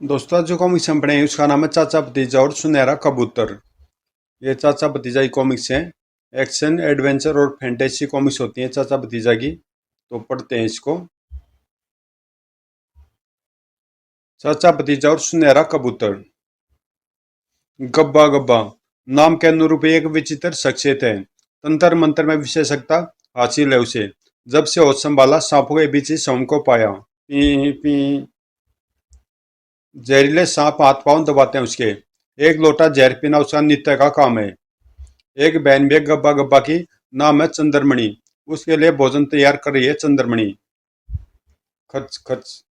दोस्तों आज जो कॉमिक्स हम पढ़े हैं उसका नाम है चाचा भतीजा और सुनहरा कबूतर। ये चाचा भतीजा की कॉमिक्स हैं। एक्शन एडवेंचर और फैंटेसी कॉमिक्स होती हैं चाचा भतीजा की। तो पढ़ते हैं इसको। चाचा भतीजा और सुनहरा कबूतर। गब्बा गब्बा नाम के अनुरूप एक विचित्र शख्सियत है। तंत्र मंत्र में विशेषज्ञता हासिल है उसे। जब से होश संभाला सांपों के बीच ही शव को पाया। पी पी जहरीले सांप हाथ पांव दबाते हैं उसके। एक लोटा जहर पीना उसका नित्य का काम है। एक बहन भी गब्बा गब्बा की नाम है चंद्रमणि। उसके लिए भोजन तैयार कर रही है चंद्रमणि। खच खच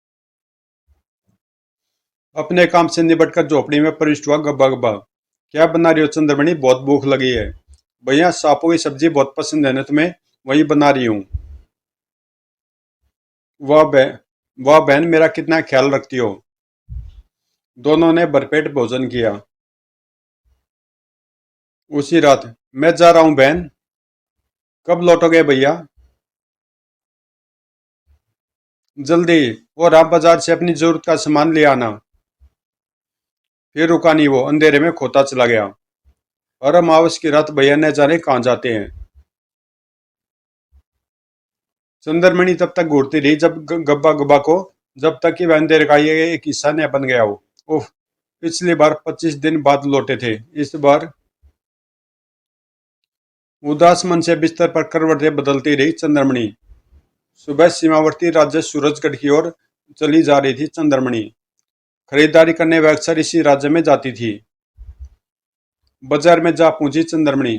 अपने काम से निबटकर झोपड़ी में प्रविष्ट हुआ गब्बा गब्बा। क्या बना रही हो चंद्रमणि? बहुत भूख लगी है। भैया सांपों की सब्जी बहुत पसंद है ना तुम्हें, वही बना रही हूँ। वाह बहन मेरा कितना ख्याल रखती हो। दोनों ने भरपेट भोजन किया। उसी रात, मैं जा रहा हूँ बहन। कब लौटोगे भैया? जल्दी। और आप बाजार से अपनी जरूरत का सामान ले आना। फिर रुका नहीं, वो अंधेरे में खोता चला गया। और अमावस की रात भैया न जाने कहाँ जाते हैं। चंद्रमणि तब तक घूरती रही जब गब्बा गब्बा को, जब तक कि वह अंधेरे का ये एक हिस्सा न बन गया हो। उफ, पिछली बार 25 दिन बाद लौटे थे। इस बार उदास मन से बिस्तर पर करवटें बदलती रही चंद्रमणि। सुबह सीमावर्ती राज्य सूरजगढ़ की ओर चली जा रही थी चंद्रमणि। खरीदारी करने वह अक्सर इसी राज्य में जाती थी। बाजार में जा पहुंची चंद्रमणि।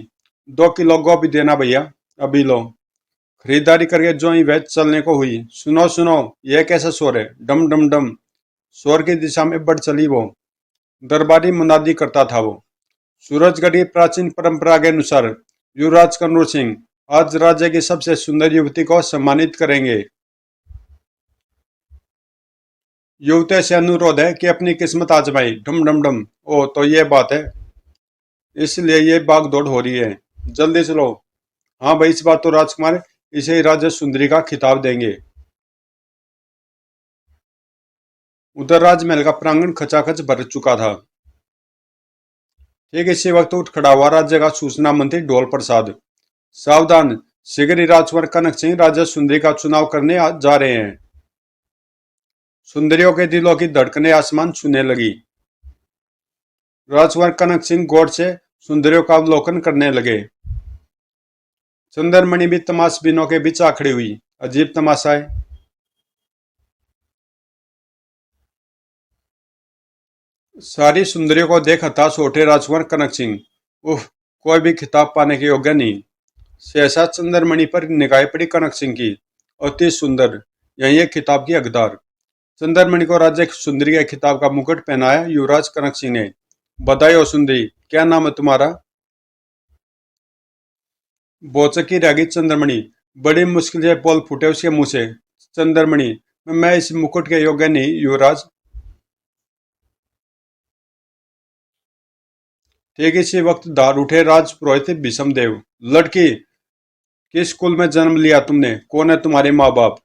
2 किलो गोभी देना भैया, अभी लो। खरीदारी करके जो ही वह चलने को हुई, सुनो सुनो, यह कैसा शोर है? डम डम डम। शोर की दिशा में बढ़ चली वो। दरबारी मुनादी करता था वो। सूरजगढ़ की प्राचीन परंपरा के अनुसार युवराज कन्नूर सिंह आज राज्य की सबसे सुंदर युवती को सम्मानित करेंगे। युवती से अनुरोध है कि अपनी किस्मत आजमाई। डम डम डम। ओ तो ये बात है, इसलिए ये भाग दौड़ हो रही है। जल्दी चलो। हाँ भाई, इस बार तो राजकुमार इसे ही राज्य सुंदरी का खिताब देंगे। उधर राजमहल का प्रांगण खचाखच भर चुका था। ठीक इसी वक्त उठ खड़ा हुआ राज्य का सूचना मंत्री ढोल प्रसाद। सावधान, शीघ्र ही राजकुमार कनक सिंह राज्य सुंदरी का चुनाव करने जा रहे हैं। सुंदरियों के दिलों की धड़कनें आसमान छूने लगी। राजकुमार कनक सिंह गौर से सुंदरियों का अवलोकन करने लगे। चंद्रमणि भी तमाशबीनों के बीच आ खड़ी हुई। अजीब तमाशा है। सारी सुंदरियों को देख हताश हो उठे राजकुमार कनक सिंह। उफ, कोई भी खिताब पाने के योग्य नहीं। सहसा चंद्रमणि पर निगाह पड़ी कनक सिंह की। अति सुंदर, यही एक खिताब की हकदार। चंद्रमणि को राज्य सुंदरी के खिताब का मुकुट पहनाया युवराज कनक सिंह ने। बधाई हो सुंदरी, क्या नाम है तुम्हारा? बोचकी रह गई चंद्रमणि। बड़ी मुश्किल से बोल फूटे उसके मुंह से। चंद्रमणि, मैं इस मुकुट के योग्य नहीं युवराज। ठीक इसी वक्त दार उठे राज पुरोहित भीषम देव। लड़की, किस कुल में जन्म लिया तुमने? कौन है तुम्हारे माँ बाप?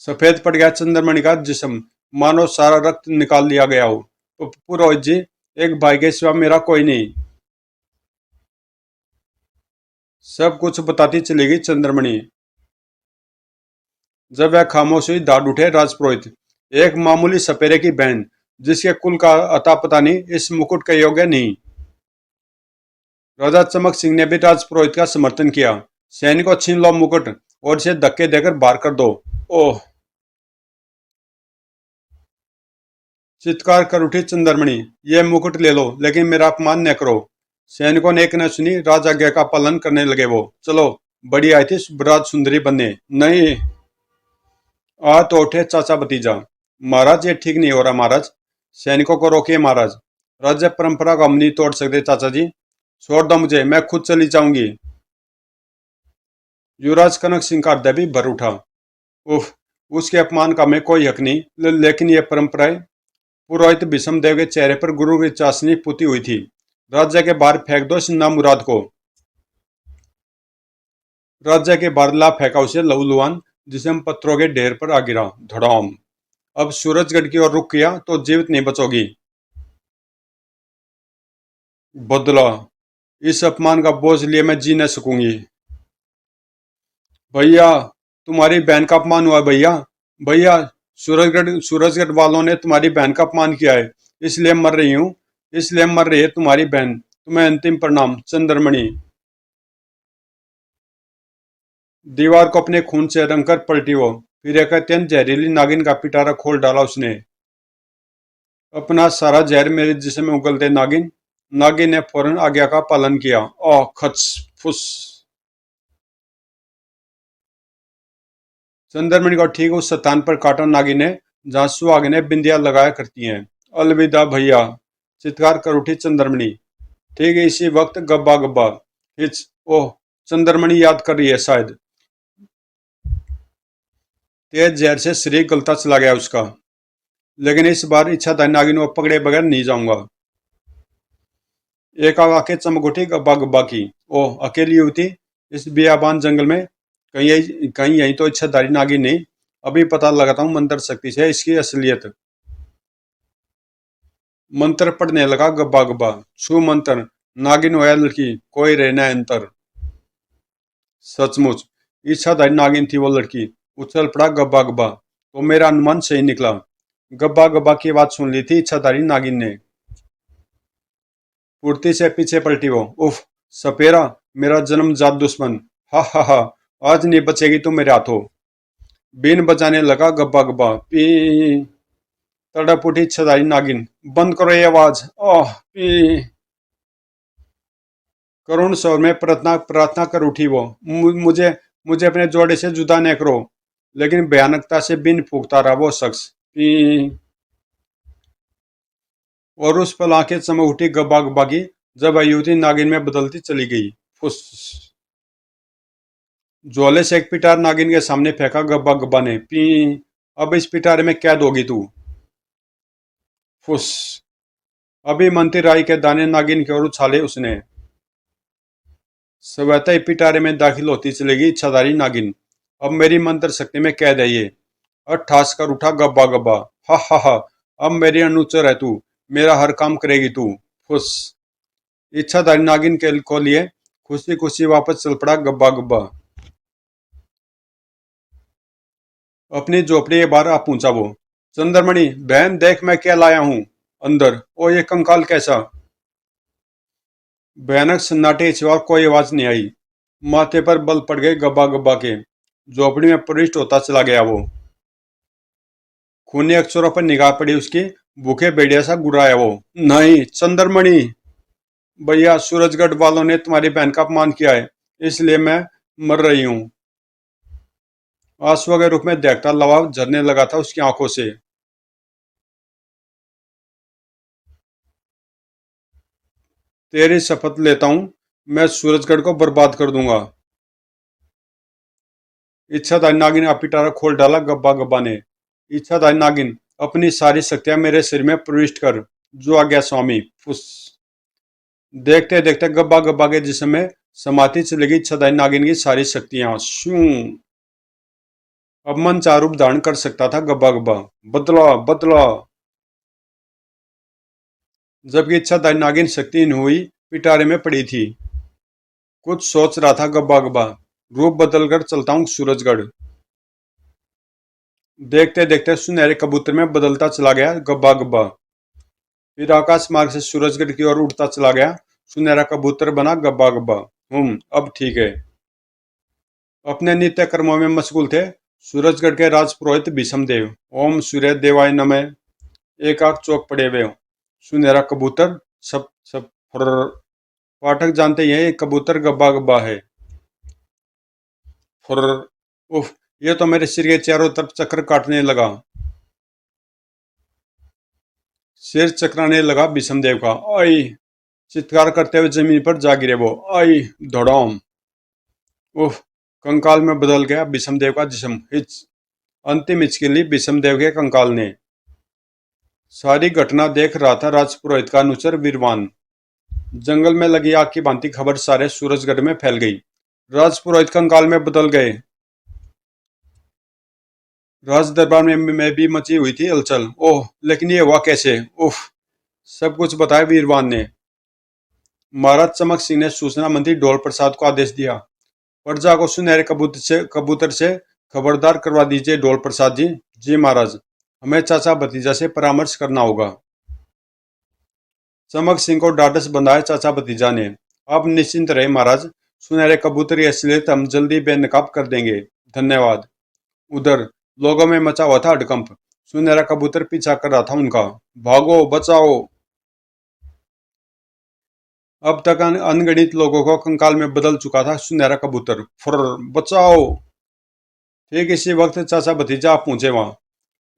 सफेद पड़ गया चंद्रमणि का जिस्म, मानो सारा रक्त निकाल लिया गया हो। पुरोहित जी, एक भाई के सिवा मेरा कोई नहीं। सब कुछ बताती चलेगी चंद्रमणि। जब वह खामोश हुई दाद उठे राजपुरोहित। एक मामूली सपेरे की बहन, जिसके कुल का अता पता नहीं, इस मुकुट के योग्य नहीं। राजा चमक सिंह ने भी राजपुरोहित का समर्थन किया। सैनिकों, छीन लो मुकुट और इसे धक्के देकर बाहर कर दो। ओह, चित्कार कर उठी चंद्रमणि। यह मुकुट ले लो, लेकिन मेरा अपमान न करो। सैनिकों ने एक न सुनी, राज आज्ञा का पालन करने लगे वो। चलो, बड़ी आई थी ब्राज सुंदरी बनने। नहीं। आ तो उठे चाचा भतीजा। महाराज, ये ठीक नहीं हो रहा महाराज। सैनिकों को रोकिए महाराज। राज्य परंपरा को हम नहीं तोड़ सकते चाचा जी। छोड़ दो मुझे, मैं खुद चली जाऊंगी। युवराज कनक सिंह का हृदय भी भर उठा। उफ, उसके अपमान का मैं कोई हक नहीं, लेकिन यह परंपराएं। पुरोहित भीषम देव के चेहरे पर गुरु की चाशनी पुती हुई थी। राज्य के बाहर फेंक दो इस नामुराद को। राज्य के बाहर ला फेंका उसे लहूलुहान। जिसम पत्थरों के ढेर पर आ गिरा। धड़ाम। अब सूरजगढ़ की ओर रुक किया तो जीवित नहीं बचोगी। बदला। इस अपमान का बोझ लिए मैं जी न सकूंगी। भैया, तुम्हारी बहन का अपमान हुआ भैया। भैया, सूरजगढ़ वालों ने तुम्हारी बहन का अपमान किया है, इसलिए मर रही हूँ। इसलिए मर रही है तुम्हारी बहन। तुम्हें अंतिम प्रणाम चंद्रमणि। दीवार को अपने खून से रंग कर पलटी वो। फिर एक अत्यंत जहरीली नागिन का पिटारा खोल डाला उसने। अपना सारा जहर मेरे जिस्म में उगल दे नागिन। नागिन ने फौरन आज्ञा का पालन किया। ओ खच। फुस। चंद्रमणि को ठीक उस स्थान पर काटा नागिन ने जहां सुहागिनें बिंदिया लगाया करती हैं। अलविदा भैया, चित्कार कर उठी चंद्रमणि। ठीक इसी वक्त गब्बा गब्बा। हिच। ओह, चंद्रमणि याद कर रही है शायद। तेज जहर से शरीर गलता चला गया उसका। लेकिन इस बार इच्छाधारी नागिन को पकड़े बगैर नहीं जाऊंगा। एक आग आके चमक उठी गब्बा गब्बा की। ओह, अकेली युवती इस बियाबान जंगल में। कहीं यही तो इच्छाधारी नागिन नहीं। अभी पता लगाता हूँ मंत्र शक्ति से इसकी असलियत। मंत्र पढ़ने लगा गब्बा गब्बा। छू मंत्र। नागिन होया लड़की कोई रहना अंतर। सचमुच इच्छाधारी नागिन थी वो लड़की। उछल पड़ा गब्बा गब्बा। तो मेरा अनुमान सही निकला। गब्बा गब्बा की बात सुन ली थी इच्छाधारी नागिन ने। फुर्ती से पीछे पलटी वो। उफ। सपेरा, मेरा जन्मजात दुश्मन। हा हा हा। आज नहीं बचेगी तू मेरे हाथों। बीन बजाने लगा गब्बा गब्बा। पी। तड़प उठी इच्छाधारी नागिन। बंद करो ये आवाज। ओह पी। करुण स्वर में प्रार्थना प्रार्थना कर उठी वो। मुझे मुझे अपने जोड़े से जुदा न करो। लेकिन भयानकता से बिन फूकता रहा वो शख्स। पी। और उस पल आंखें चमक उठी गब्बा गब्बा की जब युवती नागिन में बदलती चली गई। फुस। ज्वाले से एक पिटार नागिन के सामने फेंका गब्बा गब्बा ने। पी। अब इस पिटारे में कैद होगी तू। फुस। अभी मंत्री राई के दाने नागिन की ओर उछाले उसने। स्वतः ही पिटारे में दाखिल होती चलेगी इच्छाधारी नागिन। अब मेरी मंत्र शक्ति में कैद है ये। और ठास कर उठा गब्बा गब्बा। हा हा हा। अब मेरी अनुचर है तू। मेरा हर काम करेगी तू। फुस। इच्छाधारी नागिन के को लिए खुशी खुशी वापस चल पड़ा गब्बा गब्बा। अपनी झोपड़ी के बाहर आ पहुंचा वो। चंद्रमणि, बहन देख मैं क्या लाया हूं। अंदर। ओ ये कंकाल कैसा। भयानक सन्नाटे के सिवा कोई आवाज नहीं आई। माथे पर बल पड़ गए गब्बा गब्बा के। झोपड़ी में प्रविष्ट होता चला गया वो। खूनी अक्षरों पर निगाह पड़ी उसकी। भूखे भेड़िया सा गुर्राया वो। नहीं चंद्रमणि। भैया, सूरजगढ़ वालों ने तुम्हारी बहन का अपमान किया है, इसलिए मैं मर रही हूँ। आंसुओं के रूप में देखता लवा झरने लगा था उसकी आंखों से। तेरी शपथ लेता हूँ, मैं सूरजगढ़ को बर्बाद कर दूंगा। इच्छाधारी नागिन का पिटारा खोल डाला गब्बा गब्बा ने। इच्छाधारी नागिन, अपनी सारी शक्तियां मेरे सिर में प्रविष्ट कर। जो आ गया स्वामी। फुस। देखते देखते गब्बा गब्बा के जिस्म में समाती चलेगी इच्छाधारी नागिन की सारी शक्तियां। शू। अब मन चार रूप धारण कर सकता था गब्बा गब्बा। बदला बदला। जबकि इच्छाधारी नागिन शक्तिहीन हुई पिटारे में पड़ी थी। कुछ सोच रहा था गब्बा गब्बा। रूप बदलकर चलता हूँ सूरजगढ़। देखते देखते सुनहरे कबूतर में बदलता चला गया गब्बा गब्बा। फिर आकाश मार्ग से सूरजगढ़ की ओर उड़ता चला गया। सुनहरा कबूतर बना गब्बा गब्बा। अब ठीक है। अपने नित्य कर्मों में मशगूल थे सूरजगढ़ के राजपुरोहित भीष्मदेव। ओम सूर्य देवाय नमः। एक आग चौक पड़े हुए हो। सुनहरा कबूतर। सब सब फुर्र। पाठक जानते ही हैं ये कबूतर गब्बा गब्बा है। फुर्र। उफ। ये तो मेरे सिर के चारों तरफ चक्कर काटने लगा। सिर चकराने लगा भीष्मदेव का। आई। चित्कार करते हुए जमीन पर जा गिरे वो। आई। धड़ाम। उफ। कंकाल में बदल गया भीष्मदेव का जिस्म। हिच। अंतिम हिचकी ली भीष्मदेव के कंकाल ने। सारी घटना देख रहा था राजपुरोहित का अनुचर वीरवान। जंगल में लगी आग की भांति खबर सारे सूरजगढ़ में फैल गई। राजपुरोहित कंकाल में बदल गए। राज दरबार में भी मची हुई थी हलचल। ओह, लेकिन ये हुआ कैसे? उफ। सब कुछ बताया वीरवान ने। महाराज चमक सिंह ने सूचना मंत्री डोल प्रसाद को आदेश दिया। प्रजा को सुनहरे कबूतर से खबरदार करवा दीजिए डोल प्रसाद जी। जी महाराज, हमें चाचा भतीजा से परामर्श करना होगा। चमक सिंह को ढाढ़स बंधाया चाचा भतीजा ने। आप निश्चिंत रहे महाराज, सुनहरे कबूतर की असलियत हम जल्दी बेनकाब कर देंगे। धन्यवाद। उधर लोगों में मचा हुआ था हड़कंप। सुनहरा कबूतर पीछा कर रहा था उनका। भागो, बचाओ। अब तक अनगिनत लोगों को कंकाल में बदल चुका था सुनहरा कबूतर। फुर, बचाओ। ठीक इसी वक्त चाचा भतीजा आप पहुंचे वहां।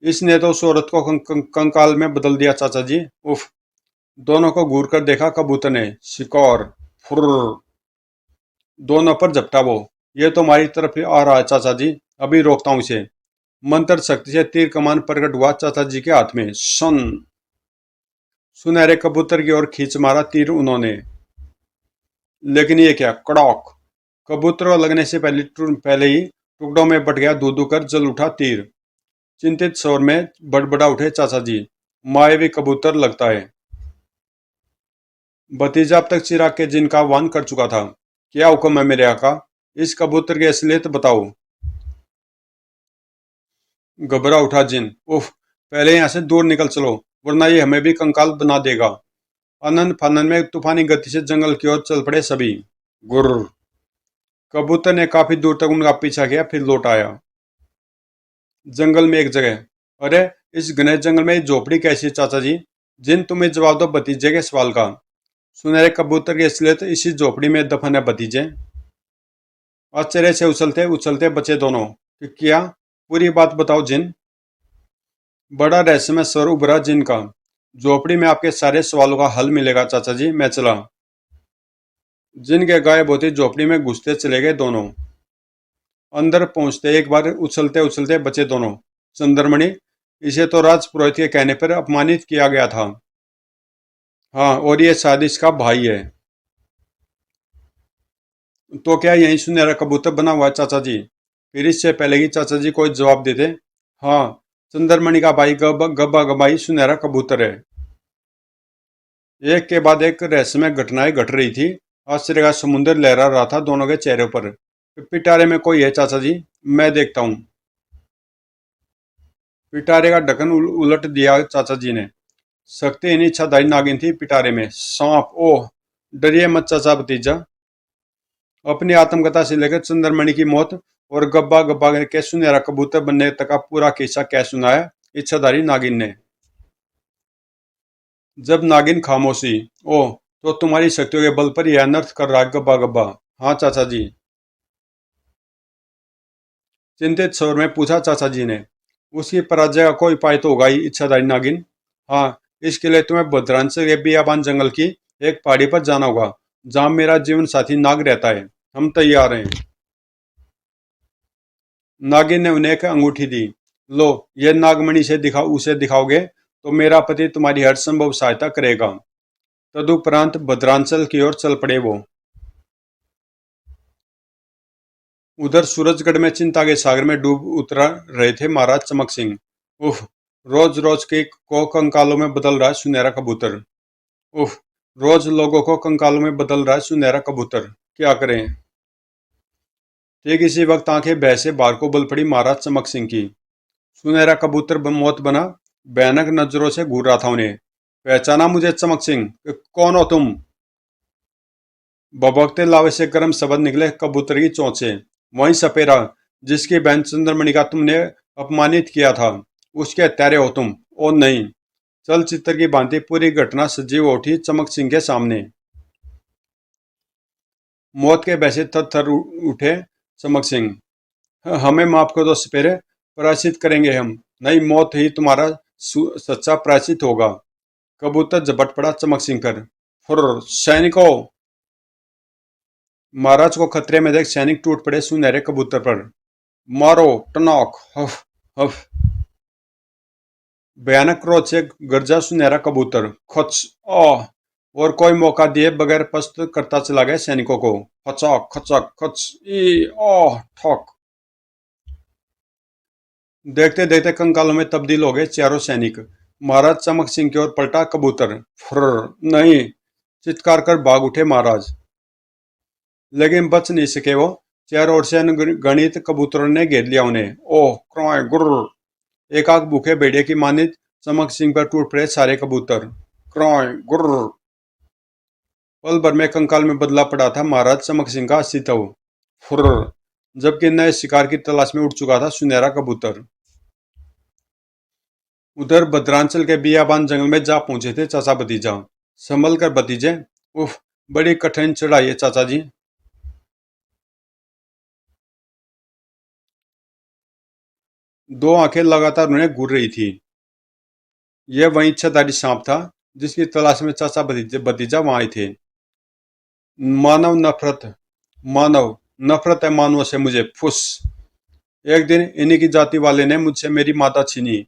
इसने तो उस औरत को कंकाल में बदल दिया चाचा जी। उफ। दोनों को घूर कर देखा कबूतर ने। शिकार। फुर। दोनों पर झपटा वो। ये तो हमारी तरफ आ रहा है चाचा जी, अभी रोकता हूं इसे। मंत्र शक्ति से तीर कमान प्रकट हुआ चाचा जी के हाथ में। सन। सुनहरे कबूतर की ओर खींच मारा तीर उन्होंने। लेकिन ये क्या? कड़ाक। कबूतर लगने से पहले ही टुकड़ों में बट गया। धू धू कर जल उठा तीर। चिंतित स्वर में बड़बड़ा उठे चाचा जी। मायावी कबूतर लगता है। भतीजा अब तक चिराग के जिन का आह्वान कर चुका था। क्या हुक्म है मेरे आका? इस कबूतर की असलियत बताओ। घबरा उठा जिन। उफ। पहले यहाँ से दूर निकल चलो, वरना ये हमें भी कंकाल बना देगा। आनंद फानन में तूफानी गति से जंगल की ओर चल पड़े सभी। गुर्र। कबूतर ने काफी दूर तक उनका पीछा किया, फिर लौट आया। जंगल में एक जगह। अरे, इस घने जंगल में झोपड़ी कैसी है चाचा जी? जिन, तुम्हें जवाब दो भतीजे के सवाल का। सुनहरे कबूतर की असलियत इसी झोपड़ी में दफन है भतीजे। आश्चर्य से उछलते उछलते बचे दोनों। कि क्या? पूरी बात बताओ जिन। बड़ा रहस्यमय स्वर उभरा जिन का। झोपड़ी में आपके सारे सवालों का हल मिलेगा चाचा जी, मैं चला। जिन के गायब होती झोपड़ी में घुसते चले गए दोनों। अंदर पहुंचते एक बार उछलते उछलते बचे दोनों। चंद्रमणि, इसे तो राजपुरोहित के कहने पर अपमानित किया गया था। हाँ, और ये शायद इसका भाई है। तो क्या यही सुनहरा कबूतर बना हुआ है चाचा जी? फिर इससे पहले कि चाचा जी कोई जवाब देते। हाँ, चंद्रमणि का भाई गब्बा गबाई सुनहरा कबूतर है। एक के बाद एक रहस्यमय घटनाएं घट रही थी। आश्चर्य का समुद्र लहरा रहा था दोनों के चेहरे पर। पिटारे में कोई है चाचा जी, मैं देखता हूँ। पिटारे का ढक्कन उलट दिया चाचा जी ने। शक्तिहीन इच्छाधारी नागिन थी पिटारे में। सांप। ओह, डरिए मत चाचा भतीजा। अपनी आत्मकथा से लेकर चंद्रमणि की मौत और गब्बा गब्बा के सुनहरा कबूतर बनने तक का पूरा किस्सा कह सुनाया इच्छाधारी नागिन ने। जब नागिन खामोशी। ओह, तो तुम्हारी शक्तियों के बल पर यह अनर्थ कर रहा है गब्बा गब्बा? हाँ चाचा जी। चिंतित स्वर में पूछा चाचा जी ने। उसकी पराजय का कोई उपाय तो होगा ही इच्छाधारी नागिन। हाँ, इसके लिए तुम्हें भद्रांचल के बियाबान जंगल की एक पहाड़ी पर जाना होगा, जहां मेरा जीवन साथी नाग रहता है। हम तैयार हैं। नागिन ने उन्हें एक अंगूठी दी। लो, ये नागमणि से उसे दिखाओगे तो मेरा पति तुम्हारी हर संभव सहायता करेगा। तदुपरांत भद्रांचल की ओर चल पड़े वो। उधर सूरजगढ़ में चिंता के सागर में डूब उतर रहे थे महाराज चमक सिंह। उफ। रोज रोज के को कंकालों में बदल रहा है सुनहरा कबूतर। उफ। रोज लोगों को कंकालों में बदल रहा है सुनहरा कबूतर। क्या करें? ठीक इसी वक्त आंखें भय से बाहर को बल पड़ी महाराज चमक सिंह की। सुनहरा कबूतर मौत बना भयानक नजरों से घूर रहा था उन्हें। पहचाना मुझे चमक सिंह? कौन हो तुम? भभकते लावे से गर्म शब्द निकले कबूतर की चोंच से। वही सपेरा जिसकी बहन चंद्रमणि का तुमने अपमानित किया था, उसके हत्यारे हो तुम। ओ नहीं। चलचित्र की भांति पूरी घटना सजीव हो उठी चमक सिंह के सामने। मौत के वैसे थर थर उठे चमक सिंह। हमें माफ कर दो सपेरे, प्रायश्चित करेंगे हम। नहीं, मौत ही तुम्हारा सच्चा प्रायश्चित होगा। कबूतर झपट पड़ा चमक सिंह पर। फुर, सैनिकों। महाराज को खतरे में देख सैनिक टूट पड़े सुनहरे कबूतर पर। मारो, टनॉक। हफ हफ। भयानक क्रोध से गरजा सुनहरा कबूतर। खच। आ। और कोई मौका दिए बगैर पस्त करता चला गया सैनिकों को। खचक खचक खच। ई आ। ठक। देखते देखते कंकालों में तब्दील हो गए चारों सैनिक। महाराज चमक सिंह की ओर पलटा कबूतर। फुर्र नहीं, चित्कार कर भाग उठे महाराज, लेकिन बच नहीं सके वो। चारों ओर से गणित कबूतरों ने घेर लिया उन्हें। ओह क्रोय गुर्र, एक आग भूखे भेड़िए की मानित चमक सिंह पर टूट पड़े सारे कबूतर। क्रोय गुर्र, पल भर में कंकाल में बदला पड़ा था महाराज चमक सिंह का अस्तित्व। फुर्र, जबकि नए शिकार की तलाश में उड़ चुका था सुनहरा कबूतर। उधर भद्रांचल के बियाबान जंगल में जा पहुंचे थे चाचा भतीजा। संभल कर भतीजे, उफ, बड़ी कठिन चढ़ाई है चाचा जी। दो आंखें लगातार उन्हें घूर रही थी। यह वही इच्छाधारी सांप था जिसकी तलाश में चाचा भतीजा वहां आए थे। मानव नफरत, मानव नफरत है मानवों से मुझे, फुस। एक दिन इन्हीं की जाति वाले ने मुझसे मेरी माता छीनी।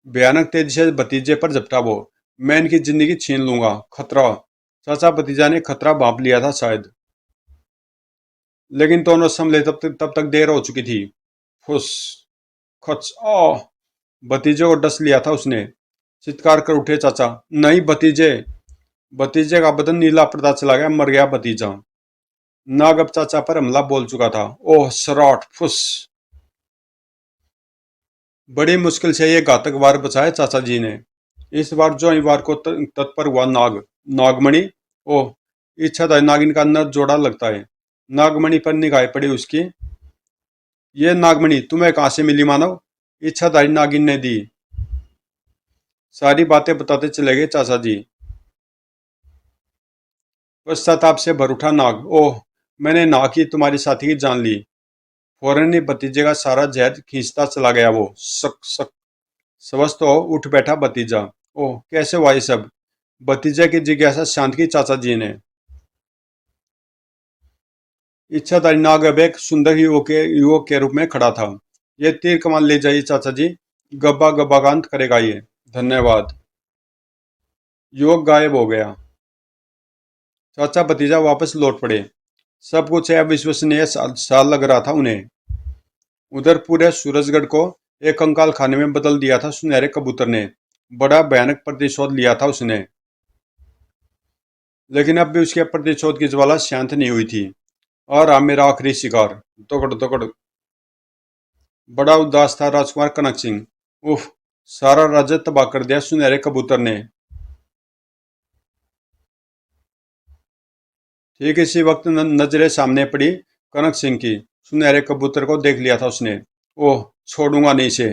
भयानक तेजी से भतीजे पर झपटा वो। मैं इनकी जिंदगी छीन लूंगा, खतरा। चाचा भतीजा ने खतरा भांप लिया था शायद, लेकिन दोनों संभले तब तक देर हो चुकी थी। फुस, खच, आ। भतीजे को डस लिया था उसने। चित्कार कर उठे चाचा, नहीं भतीजे। भतीजे का बदन नीला पड़ता चला गया, मर गया भतीजा। नाग अब चाचा पर हमला बोल चुका था। ओह सराट, फुस। बड़ी मुश्किल से ये घातक वार बचाया चाचा जी ने। इस बार जो ही वार को तत्पर हुआ नाग, नागमणि। ओह, इच्छाधारी नागिन का नर जोड़ा लगता है। नागमणि पर निगाह पड़ी उसकी। ये नागमणि तुम्हें कहां से मिली मानव? इच्छाधारी नागिन ने दी। सारी बातें बताते चले गए चाचा जी। पश्चाताप से भर उठा नाग। ओह, मैंने ना की तुम्हारी साथी की जान ली। फौरन ही भतीजे का सारा जहर खींचता चला गया वो। सक सक। स्वस्थ हो उठ बैठा भतीजा। ओह, कैसे हुआ ये सब? भतीजे की जिज्ञासा शांत की चाचा जी ने। इच्छाधारी नाग अब एक सुंदर युवक के रूप में खड़ा था। ये तीर कमान ले जाइए चाचा जी, गब्बा गब्बा का अंत करेगा ये। धन्यवाद। युवक गायब हो गया। चाचा भतीजा वापस लौट पड़े। सब कुछ अविश्वसनीय सा लग रहा था उन्हें। उधर पूरे सूरजगढ़ को एक कंकाल खाने में बदल दिया था सुनहरे कबूतर ने। बड़ा भयानक प्रतिशोध लिया था उसने, लेकिन अब भी उसके प्रतिशोध की ज्वाला शांत नहीं हुई थी। और रहा मेरा आखिरी शिकार। दौड़ दौड़। बड़ा उदास था राजकुमार कनक सिंह। उफ, सारा राज्य तबाह कर दिया सुनहरे कबूतर ने। ठीक इसी वक्त नजरें सामने पड़ी कनक सिंह की। सुनहरे कबूतर को देख लिया था उसने। ओह, छोड़ूंगा नहीं इसे।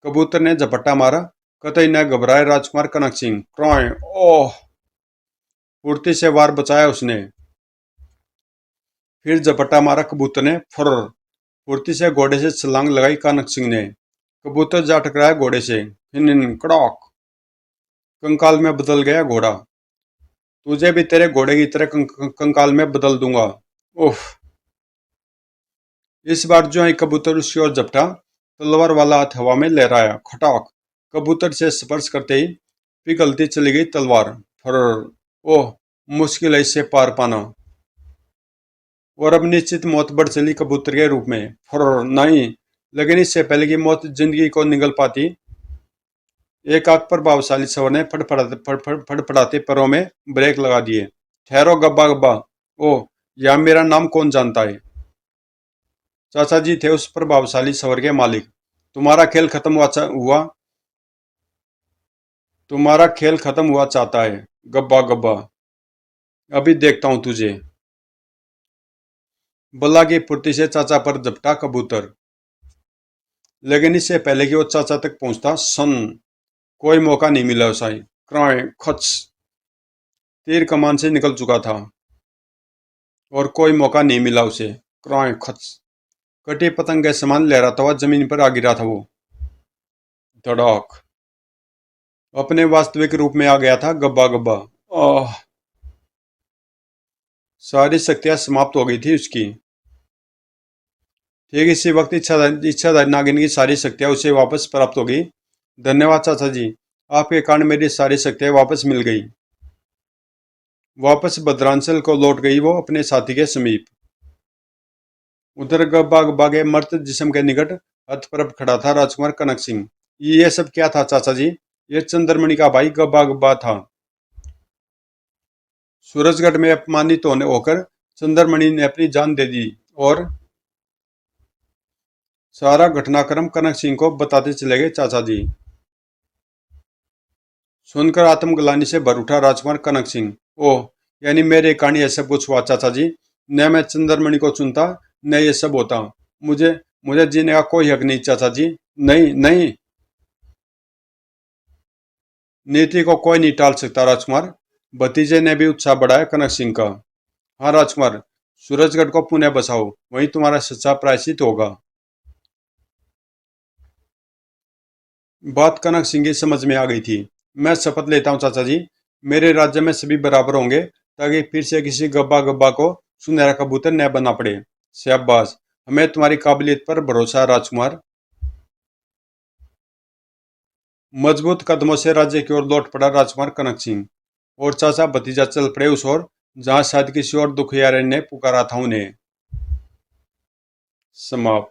कबूतर ने झपट्टा मारा। कतई न घबराए राजकुमार कनक सिंह। क्रोय, ओह। फुर्ती से वार बचाया उसने। फिर झपट्टा मारा कबूतर ने। फुर्र, फुर्ती से घोड़े से छलांग लगाई कनक सिंह ने। कबूतर जा टकराया घोड़े से। हिन कड़ाक, कंकाल में बदल गया घोड़ा। तुझे भी तेरे घोड़े की तरह कंकाल में बदल दूंगा। उफ। इस बार जो ही कबूतर उसकी ओर झपटा, तलवार वाला हाथ हवा में लहराया। खटाक, कबूतर से स्पर्श करते ही पिघलती चली गई तलवार। फर्र, ओह, मुश्किल है इससे पार पाना। और अब निश्चित मौत बढ़ चली कबूतर के रूप में। फर्र नहीं, लेकिन इससे पहले की मौत जिंदगी को निगल पाती, एक आग प्रभावशाली सवर ने फड़फड़ाते पैरों में ब्रेक लगा दिए। ठहरो गब्बा गब्बा। ओह, यह मेरा नाम कौन जानता है? चाचा जी थे उस प्रभावशाली सवर के मालिक। तुम्हारा खेल खत्म हुआ, तुम्हारा खेल खत्म हुआ चाहता है गब्बा गब्बा। अभी देखता हूं तुझे। बल्ला की फुर्ती से चाचा पर झपटा कबूतर, लेकिन इससे पहले कि वो चाचा तक पहुंचता, सन। कोई मौका नहीं मिला उसे। क्राय खच, तीर कमान से निकल चुका था और कोई मौका नहीं मिला उसे। क्राय खच, कटी पतंग के समान लहराता हुआ जमीन पर आ गिरा था वो। धड़ाक, अपने वास्तविक रूप में आ गया था गब्बा गब्बा। आह, सारी शक्तियां समाप्त हो गई थी उसकी। ठीक इसी वक्त इच्छाधारी नागिन की सारी शक्तियां उसे वापस प्राप्त हो गई। धन्यवाद चाचा जी, आपके कारण मेरी सारी शक्तियां वापस मिल गई। वापस भद्रांचल को लौट गई वो अपने साथी के समीप। उधर गब्बा गब्बा के मर्त जिस्म के निकट हतप्रभ खड़ा था राजकुमार कनक सिंह। ये सब क्या था चाचा जी? ये चंद्रमणि का भाई गब्बा गब्बा था। सूरजगढ़ में अपमानित होने होकर चंद्रमणि ने अपनी जान दे दी और सारा घटनाक्रम कनक सिंह को बताते चले गए चाचा जी। सुनकर आत्मग्लानि से भर उठा राजकुमार कनक सिंह। ओह, यानी मेरे कारण यह सब कुछ हुआ चाचा जी। न मैं चंद्रमणि को चुनता, न ये सब होता। मुझे मुझे जीने का कोई हक नहीं चाचा जी। नहीं नहीं, नीति को कोई नहीं टाल सकता राजकुमार। भतीजे ने भी उत्साह बढ़ाया कनक सिंह का। हाँ राजकुमार, सूरजगढ़ को पुनः बसाओ, वहीं तुम्हारा सच्चा प्रायश्चित होगा। बात कनक सिंह की समझ में आ गई थी। मैं शपथ लेता हूँ चाचा जी, मेरे राज्य में सभी बराबर होंगे, ताकि फिर से किसी गब्बा गब्बा को सुनहरा कबूतर न बनना पड़े। शाबाश, हमें तुम्हारी काबिलियत पर भरोसा है राजकुमार। मजबूत कदमों से राज्य की ओर लौट पड़ा राजकुमार कनक सिंह और चाचा भतीजा चल पड़े उस ओर जहां शायद किसी और दुखियारे ने पुकारा था उन्हें। समाप्त।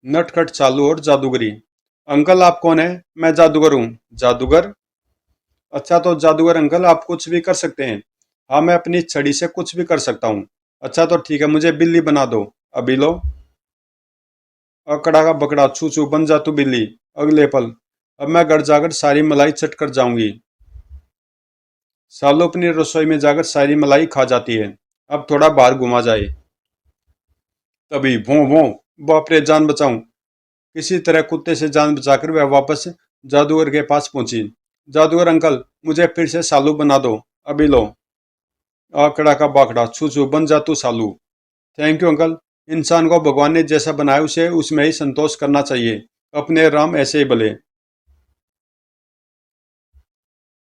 नटखट चालू और जादूगरी। अंकल आप कौन है? मैं जादूगर हूँ। जादूगर? अच्छा तो जादूगर अंकल आप कुछ भी कर सकते हैं। हाँ, मैं अपनी छड़ी से कुछ भी कर सकता हूँ। अच्छा तो ठीक है, मुझे बिल्ली बना दो। अभी लो। अकड़ा का बकड़ा छू छू बन जा तू बिल्ली। अगले पल, अब मैं घर जाकर सारी मलाई चट कर जाऊंगी। सालों अपनी रसोई में जाकर सारी मलाई खा जाती है, अब थोड़ा बाहर घुमा जाए। तभी भों भों, बाप रे जान बचाऊं। किसी तरह कुत्ते से जान बचाकर वह वापस जादूगर के पास पहुंची। जादूगर अंकल, मुझे फिर से सालू बना दो। अभी लो। आकड़ा का बाकड़ा छू छू बन जा तू सालू। Thank you uncle. इंसान को भगवान ने जैसा बनाया उसे उसमें ही संतोष करना चाहिए। अपने राम ऐसे ही भले।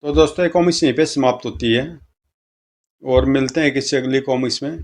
तो दोस्तों ये कॉमिक्स यहीं पे समाप्त होती है और मिलते हैं किसी अगली कॉमिक्स में।